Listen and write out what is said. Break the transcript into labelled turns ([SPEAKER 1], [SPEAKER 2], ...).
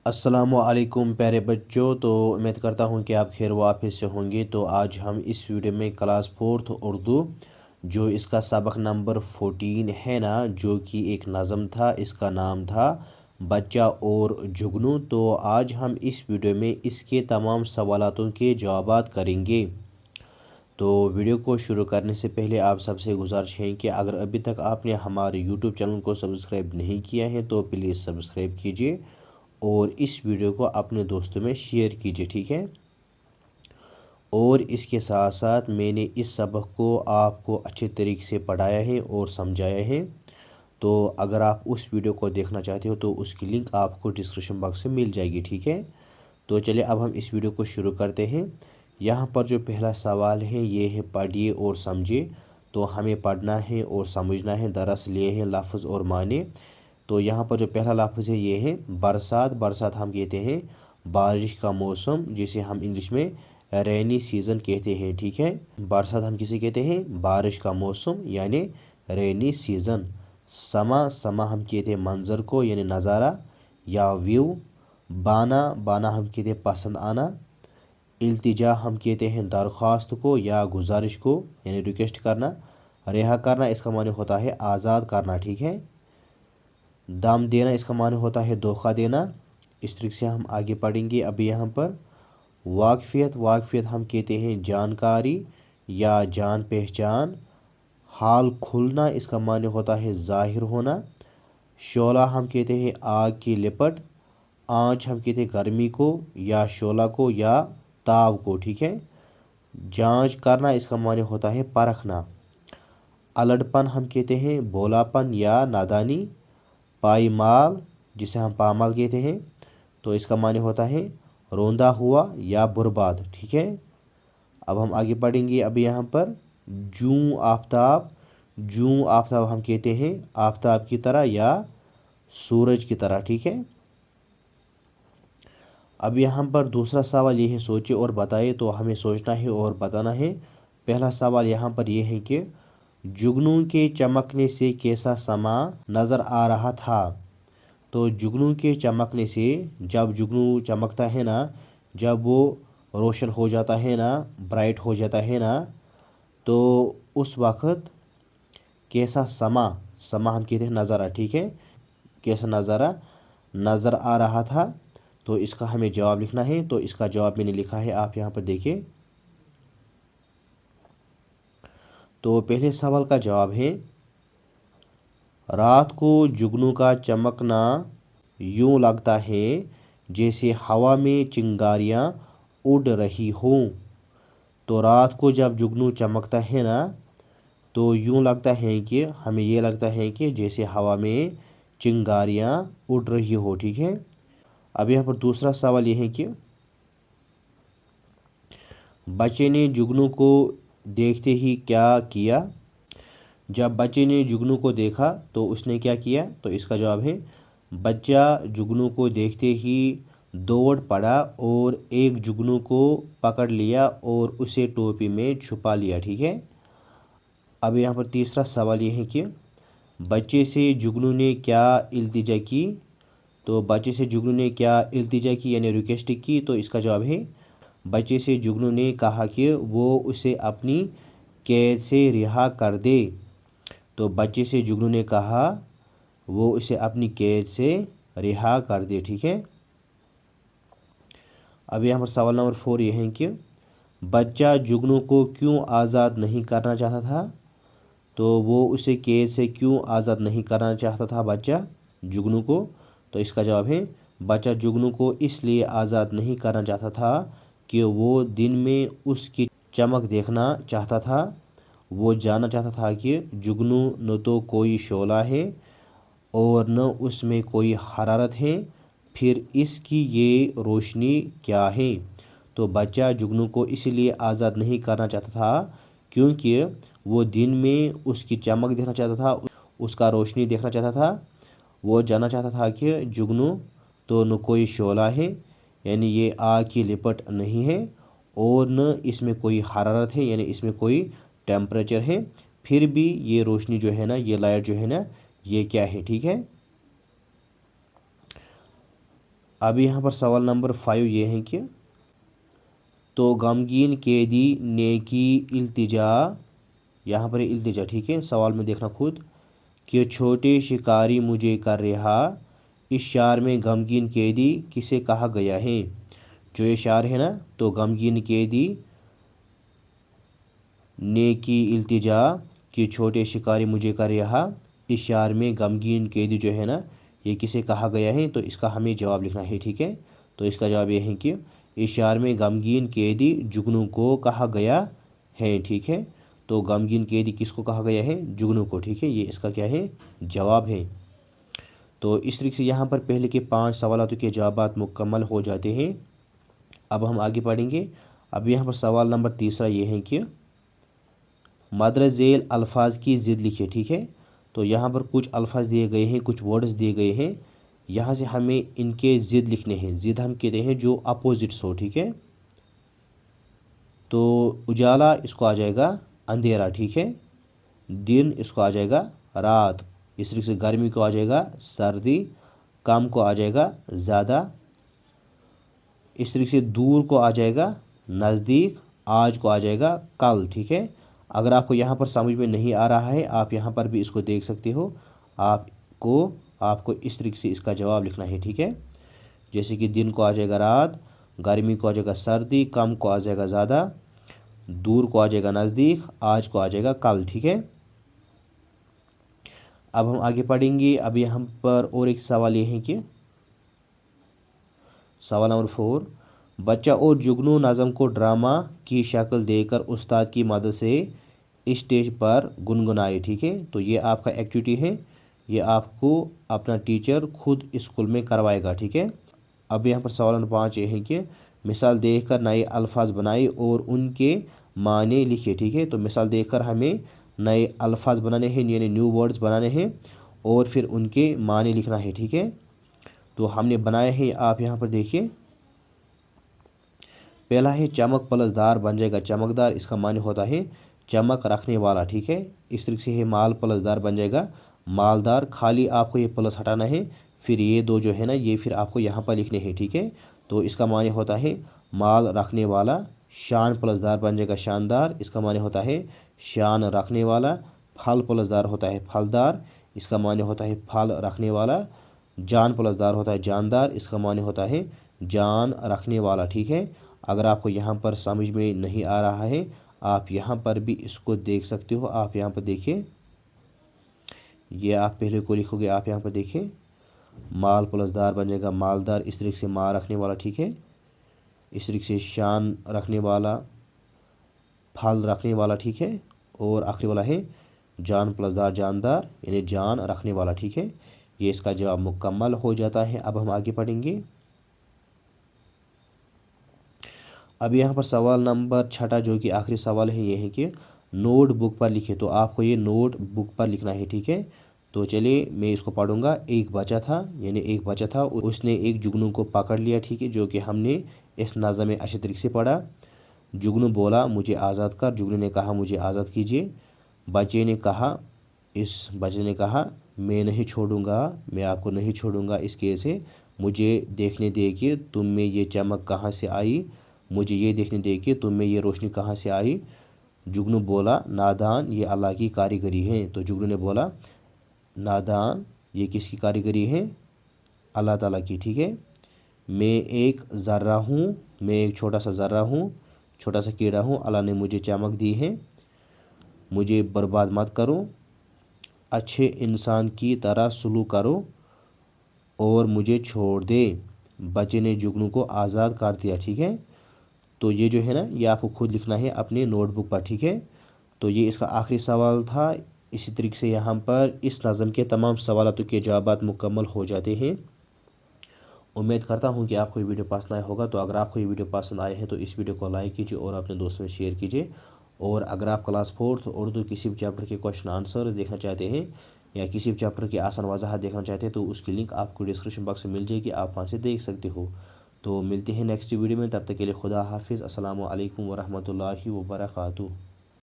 [SPEAKER 1] अस्सलामुअलैकुम प्यारे बच्चों। तो उम्मीद करता हूँ कि आप खैर वाफिस से होंगे। तो आज हम इस वीडियो में क्लास फोर्थ उर्दू जो इसका सबक नंबर 14 है ना, जो कि एक नज़म था, इसका नाम था बच्चा और जुगनू। तो आज हम इस वीडियो में इसके तमाम सवालातों के जवाबात करेंगे। तो वीडियो को शुरू करने से पहले आप सबसे गुजारिश है कि अगर अभी तक आपने हमारे यूट्यूब चैनल को सब्सक्राइब नहीं किया है तो प्लीज़ सब्सक्राइब कीजिए और इस वीडियो को अपने दोस्तों में शेयर कीजिए, ठीक है। और इसके साथ साथ मैंने इस सबक को आपको अच्छे तरीके से पढ़ाया है और समझाया है। तो अगर आप उस वीडियो को देखना चाहते हो तो उसकी लिंक आपको डिस्क्रिप्शन बॉक्स में मिल जाएगी, ठीक है। तो चलिए अब हम इस वीडियो को शुरू करते हैं। यहाँ पर जो पहला सवाल है ये है पढ़िए और समझिए। तो हमें पढ़ना है और समझना है। दरअसल ये है लफ्ज़ और माने। तो यहाँ पर जो पहला लफ्ज़ है ये है बरसात। बरसात हम कहते हैं बारिश का मौसम, जिसे हम इंग्लिश में रेनी सीज़न कहते हैं, ठीक है। बरसात हम किसे कहते हैं? बारिश का मौसम यानी रेनी सीज़न। समा, समा हम कहते हैं मंज़र को यानी नज़ारा या व्यू। बाना, बाना हम कहते हैं पसंद आना। इल्तिजा हम कहते हैं दरख्वास्त को या गुजारिश को यानी रिक्वेस्ट करना। रिहा करना इसका माने होता है आज़ाद करना, ठीक है। दाम देना इसका माने होता है धोखा देना। इस तरीके से हम आगे पढ़ेंगे। अभी यहाँ पर वाकफियत, वाकफियत हम कहते हैं जानकारी या जान पहचान। हाल खुलना इसका माने होता है जाहिर होना। शोला हम कहते हैं आग की लिपट। आँच हम कहते हैं गर्मी को या शोला को या ताव को, ठीक है। जांच करना इसका माने होता है परखना। अलड़पन हम कहते हैं भोलापन या नादानी। पाईमाल जिसे हम पामाल कहते हैं तो इसका माने होता है रोंदा हुआ या बर्बाद, ठीक है। अब हम आगे पढ़ेंगे। अभी यहाँ पर जूं आफ्ताब। जूं आफ्ताब हम कहते हैं आफ्ताब की तरह या सूरज की तरह, ठीक है। अब यहाँ पर दूसरा सवाल ये है सोचिए और बताइए। तो हमें सोचना है और बताना है। पहला सवाल यहाँ पर यह है कि जुगनू के चमकने से कैसा समा नज़र आ रहा था। तो जुगनू के चमकने से, जब जुगनू चमकता है ना, जब वो रोशन हो जाता है ना, ब्राइट हो जाता है ना, तो उस वक़्त कैसा समा, समा हम कहते हैं नज़ारा, ठीक है। कैसा नज़ारा नज़र आ रहा था। तो इसका हमें जवाब लिखना है। तो इसका जवाब मैंने लिखा है, आप यहाँ पर देखिए। तो पहले सवाल का जवाब है रात को जुगनू का चमकना यूं लगता है जैसे हवा में चिंगारियां उड़ रही हों। तो रात को जब जुगनू चमकता है ना, तो यूं लगता है कि हमें ये लगता है कि जैसे हवा में चिंगारियां उड़ रही हो, ठीक है। अब यहाँ पर दूसरा सवाल ये है कि बच्चे ने जुगनू को देखते ही क्या किया। जब बच्चे ने जुगनू को देखा तो उसने क्या किया। तो इसका जवाब है बच्चा जुगनू को देखते ही दौड़ पड़ा और एक जुगनू को पकड़ लिया और उसे टोपी में छुपा लिया, ठीक है। अब यहाँ पर तीसरा सवाल ये है कि बच्चे से जुगनू ने क्या इल्तिजा की। तो बच्चे से जुगनू ने क्या इल्तिजा की यानी रिक्वेस्ट की। तो इसका जवाब है बच्चे से जुगनू ने कहा कि वो उसे अपनी कैद से रिहा कर दे। तो बच्चे से जुगनू ने कहा वो उसे अपनी कैद से रिहा कर दे, ठीक है। अब यहाँ पर सवाल नंबर 4 ये है कि बच्चा जुगनू को क्यों आज़ाद नहीं करना चाहता था। तो वो उसे कैद से क्यों आज़ाद नहीं करना चाहता था बच्चा जुगनू को। तो इसका जवाब है बच्चा जुगनू को इसलिए आज़ाद नहीं करना चाहता था कि वो दिन में उसकी चमक देखना चाहता था। वो जानना चाहता था कि जुगनू न तो कोई शोला है और न उसमें कोई हरारत है, फिर इसकी ये रोशनी क्या है। तो बच्चा जुगनू को इसलिए आज़ाद नहीं करना चाहता था क्योंकि वो दिन में उसकी चमक देखना चाहता था, उसका रोशनी देखना चाहता था। वो जानना चाहता था कि जुगनू तो न कोई शोला है यानी ये आग की लिपट नहीं है और न इसमें कोई हरारत है यानी इसमें कोई टेम्परेचर है, फिर भी ये रोशनी जो है ना, ये लाइट जो है ना, ये क्या है, ठीक है। اب यहाँ पर सवाल नंबर 5 ये है कि तो गमगीन कैदी ने की इल्तिजा, यहाँ पर इल्तिजा, ठीक है। सवाल में देखना खुद कि छोटे शिकारी मुझे कर रहा, इस शार में गमगीन कैदी किसे कहा गया है। जो ये शार है ना, तो गमगीन कैदी ने की इल्तिजा कि छोटे शिकारी मुझे कर रहा, इस शार में गमगीन कैदी जो है ना, ये किसे कहा गया है। तो इसका हमें जवाब लिखना है, ठीक है। तो इसका जवाब ये है कि इस शार में गमगीन कैदी जुगनू को कहा गया है, ठीक है। तो गमगीन कैदी किसको कहा गया है, जुगनू को, ठीक है। ये इसका क्या है, जवाब है। तो इस तरीके से यहाँ पर पहले के 5 सवालों के जवाब मुकम्मल हो जाते हैं। अब हम आगे पढ़ेंगे। अब यहाँ पर सवाल नंबर 3 ये है कि मदर झेल अल्फाज की ज़िद लिखिए, ठीक है। तो यहाँ पर कुछ अल्फाज दिए गए हैं, कुछ वर्ड्स दिए गए हैं, यहाँ से हमें इनके ज़िद लिखने हैं। ज़िद हम कहते हैं जो अपोजिट्स हो, ठीक है। तो उजाला इसको आ जाएगा अंधेरा, ठीक है। दिन इसको आ जाएगा रात। इस तरीके से गर्मी को आ जाएगा सर्दी, कम को आ जाएगा ज़्यादा, इस तरीके से दूर को आ जाएगा नज़दीक, आज को आ जाएगा कल, ठीक है। अगर आपको यहाँ पर समझ में नहीं आ रहा है, आप यहाँ पर भी इसको देख सकते हो। आपको इस तरीके से इसका जवाब लिखना है, ठीक है। जैसे कि दिन को आ जाएगा रात, गर्मी को आ जाएगा सर्दी, कम को आ जाएगा ज़्यादा, दूर को आ जाएगा नज़दीक, आज को आ जाएगा कल, ठीक है। अब हम आगे पढ़ेंगे। अब यहाँ पर और एक सवाल ये है कि सवाल नंबर 4, बच्चा और जुगनू नज़म को ड्रामा की शक्ल देकर उस्ताद की मदद से स्टेज पर गुनगुनाए, ठीक है। तो ये आपका एक्टिविटी है, ये आपको अपना टीचर खुद स्कूल में करवाएगा, ठीक है। अब यहाँ पर सवाल नंबर 5 ये है कि मिसाल देखकर नए अल्फाज बनाए और उनके माने लिखे, ठीक है। तो मिसाल देखकर हमें नए अल्फाज बनाने हैं, यानी न्यू वर्ड्स बनाने हैं, और फिर उनके माने लिखना है, ठीक है। तो हमने बनाए हैं, आप यहाँ पर देखिए। पहला है चमक प्लसदार बन जाएगा चमकदार, इसका माने होता है चमक रखने वाला, ठीक है। इस तरीके से है माल प्लसदार बन जाएगा मालदार। खाली आपको ये प्लस हटाना है, फिर ये दो जो है ना, ये फिर आपको यहाँ पर लिखने हैं, ठीक है। तो इसका माने होता है माल रखने वाला। शान प्लसदार बन जाएगा शानदार, इसका माने होता है शान रखने वाला। फल प्लसदार होता है फलदार, इसका माने होता है फल रखने वाला। जान प्लसदार होता है जानदार, इसका माने होता है जान रखने वाला, ठीक है। अगर आपको यहाँ पर समझ में नहीं आ रहा है, आप यहाँ पर भी इसको देख सकते हो। आप यहाँ पर देखिए, ये आप पहले को लिखोगे, आप यहाँ पर देखिए, माल प्लसदार बन जाएगा मालदार, इस तरीके से माल रखने वाला, ठीक है। इस तरीके से शान रखने वाला, फल रखने वाला, ठीक है। और आखिरी वाला है जान प्लसदार जानदार, यानी जान रखने वाला, ठीक है। ये इसका जवाब मुकम्मल हो जाता है। अब हम आगे पढ़ेंगे। अब यहाँ पर सवाल नंबर 6 जो कि आखिरी सवाल है, ये है कि नोट बुक पर लिखे। तो आपको ये नोट बुक पर लिखना है, ठीक है। तो चलिए मैं इसको पढ़ूंगा। एक बच्चा था, यानी एक बच्चा था, उसने एक जुगनू को पकड़ लिया, ठीक है, जो कि हमने इस नज़म में अच्छे तरीके से पढ़ा। जुगनू बोला मुझे आज़ाद कर, जुगनू ने कहा मुझे आज़ाद कीजिए। बच्चे ने कहा मैं नहीं छोड़ूंगा, मैं आपको नहीं छोड़ूंगा इस केस से, मुझे देखने दे कि तुम में ये चमक कहाँ से आई, मुझे ये देखने दे कि तुम में ये रोशनी कहाँ से आई। जुगनू बोला नादान, ये अल्लाह की कारीगरी है। तो जुगनू ने बोला नादान, ये किसकी कारीगरी है, अल्लाह ताला की, ठीक है। मैं एक ज़र्रा हूँ, मैं एक छोटा सा ज़र्रा हूँ, छोटा सा कीड़ा हूँ, अल्लाह ने मुझे चमक दी है, मुझे बर्बाद मत करो, अच्छे इंसान की तरह सलूक करो और मुझे छोड़ दे। बच्चे ने जुगनू को आज़ाद कर दिया, ठीक है। तो ये जो है ना, ये आपको खुद लिखना है अपने नोटबुक पर, ठीक है। तो ये इसका आखिरी सवाल था। इसी तरीके से यहाँ पर इस नज़म के तमाम सवालों के जवाब मुकम्मल हो जाते हैं। उम्मीद करता हूँ कि आपको ये वीडियो पसंद आया होगा। तो अगर आपको ये वीडियो पसंद आए हैं तो इस वीडियो को लाइक कीजिए और अपने दोस्तों में शेयर कीजिए। और अगर आप क्लास 4 उर्दू किसी भी चैप्टर के क्वेश्चन आंसर देखना चाहते हैं या किसी भी चैप्टर की आसान वजाहत देखना चाहते हैं तो उसकी लिंक आपको डिस्क्रिप्शन बॉक्स में मिल जाएगी, आप वहाँ से देख सकते हो। तो मिलते हैं नेक्स्ट वीडियो में, तब तक के लिए खुदा हाफिज़। अस्सलामु अलैकुम वरहमतुल्लाहि वबरकातुहू।